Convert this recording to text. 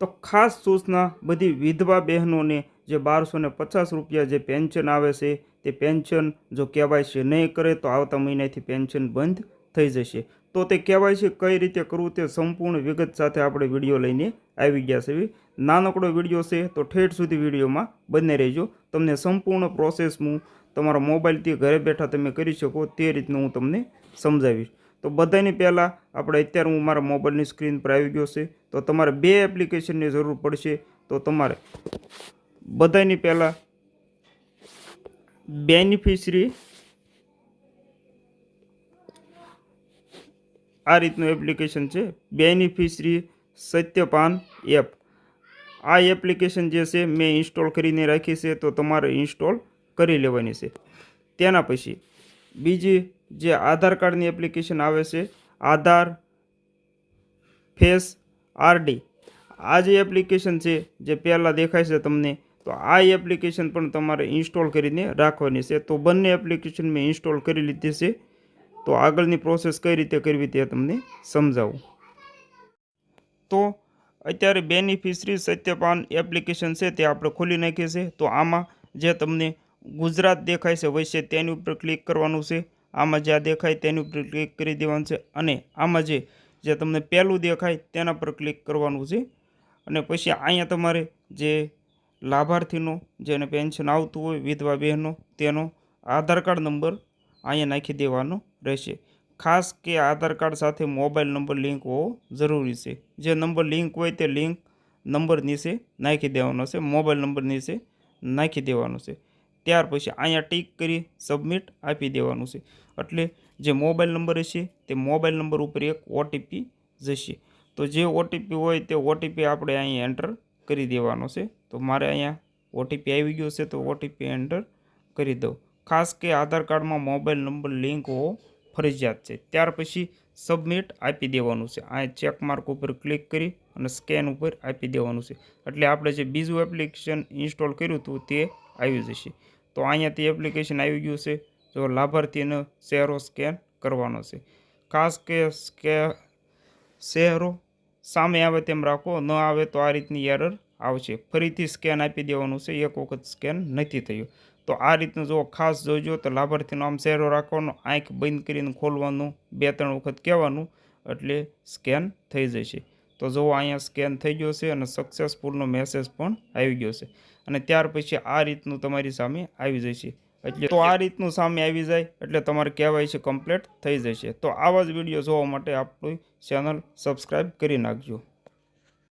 तो खास सूचना बधी विधवा बहनों ने जे 1250 रुपया जे पेन्शन आवे छे ते पेन्शन जो केवायसी नहीं करे तो आवता महीनाथी पेन्शन बंद थई जशे। तो ते केवायसी कई रीते करवुं ते संपूर्ण विगत साथे आपणे विडियो लईने आवी गया छे। नानकड़ो विडियो छे तो ठेठ सुधी विडियोमां बने रहीजो। तमने संपूर्ण प्रोसेस हूँ तमारा मोबाइलथी घरे बैठा तमे करी शको ते रीतनुं हूँ तमने समजावीश। तो बधानी पहला આપણે અત્યારે હું મારા મોબાઈલની સ્ક્રીન પર આવી ગયો છે। તો તમારે બે એપ્લિકેશનની જરૂર પડશે। તો તમારે બધાની પહેલા બેનિફિશરી આ રીતનું એપ્લિકેશન છે બેનિફિશરી સત્યપાન એપ। આ એપ્લિકેશન જે છે મેં ઇન્સ્ટોલ કરીને રાખી છે તો તમારે ઇન્સ્ટોલ કરી લેવાની છે। તેના પછી બીજી જે આધાર કાર્ડની એપ્લિકેશન આવે છે आधार फेस आरडी आ जे एप्लिकेशन है जे पहला देखाय छे तमने तो आ एप्लिकेशन पण तमारे इंस्टॉल करीने राखवानी छे। तो बंने एप्लिकेशन में इंस्टॉल करी लीधी छे। तो आगळनी प्रोसेस कई रीते करवी ते तमने समजावुं। तो अत्यारे बेनिफिशरी सत्यपान एप्लिकेशन है ते आपणे खोली नाखी छे। तो आमां जे तमने गुजरात देखाय छे वैसे तेनी उपर क्लिक करवानुं छे। आमां ज्यां देखाय तेनी पर क्लिक करी देवानुं छे अने आमां जे तमने पहेलुं देखाय तेना पर क्लिक करवानुं छे। अने पछी अहींया तमारे जे लाभार्थीनो जेने पेन्शन आवतुं होय विधवा बहनो तेनो आधार कार्ड नंबर अहींया नाखी देवानो रहेशे। खास के आधार कार्ड साथे मोबाइल नंबर लिंक होवो जरूरी छे। जे नंबर लिंक होय ते लिंक नंबर नीचे नाखी देवानो छे, मोबाइल नंबर नीचे नाखी देवानो छे। त्यार पछी अहींया टीक करी सबमिट आपी देवानुं छे। एटले जे मोबाइल नंबर हशे ते मोबाइल नंबर उपर एक ओटीपी जशे। तो जे ओटीपी होय ते ओटीपी आपणे अहीं एंटर करी देवानो छे। तो मारे अहींया ओटीपी आवी गयो छे तो ओटीपी एंटर करी दઉં। खास के आधार कार्ड में मोबाइल नंबर लिंक होवो फरजियात छे। त्यार पछी सबमिट आपी देवानुं छे। आ चेक मार्क उपर क्लिक करी अने स्केन उपर आपी देवानुं छे। एटले आपणे जे बीजुं एप्लिकेशन इंस्टॉल कर्युं हतुं ते આવી જશે। તો અહીંયાથી એપ્લિકેશન આવી ગયું છે। જો લાભાર્થીનો ચહેરો સ્કેન કરવાનો છે। ખાસ કે ચહેરો સામે આવે તેમ રાખો, ન આવે તો આ રીતની એરર આવશે। ફરીથી સ્કેન આપી દેવાનું છે। એક વખત સ્કેન નથી થયું તો આ રીતનું જો ખાસ જોજો। તો લાભાર્થીનો આમ ચહેરો રાખવાનો, આંખ બંધ કરીને ખોલવાનું, 2-3 વખત કહેવાનું એટલે સ્કેન થઈ જશે। તો જો અહીંયા સ્કેન થઈ ગયો છે અને સક્સેસફુલનો મેસેજ પણ આવી ગયો છે। અને ત્યાર પછી આ રીતનું તમારી સામે આવી જશે। એટલે તો આ રીતનું સામે આવી જાય એટલે તમારે કેવાયસી કમ્પ્લીટ થઈ જશે। તો આવા જ વિડીયો જોવા માટે આપણી ચેનલ સબસ્ક્રાઈબ કરી નાખજો।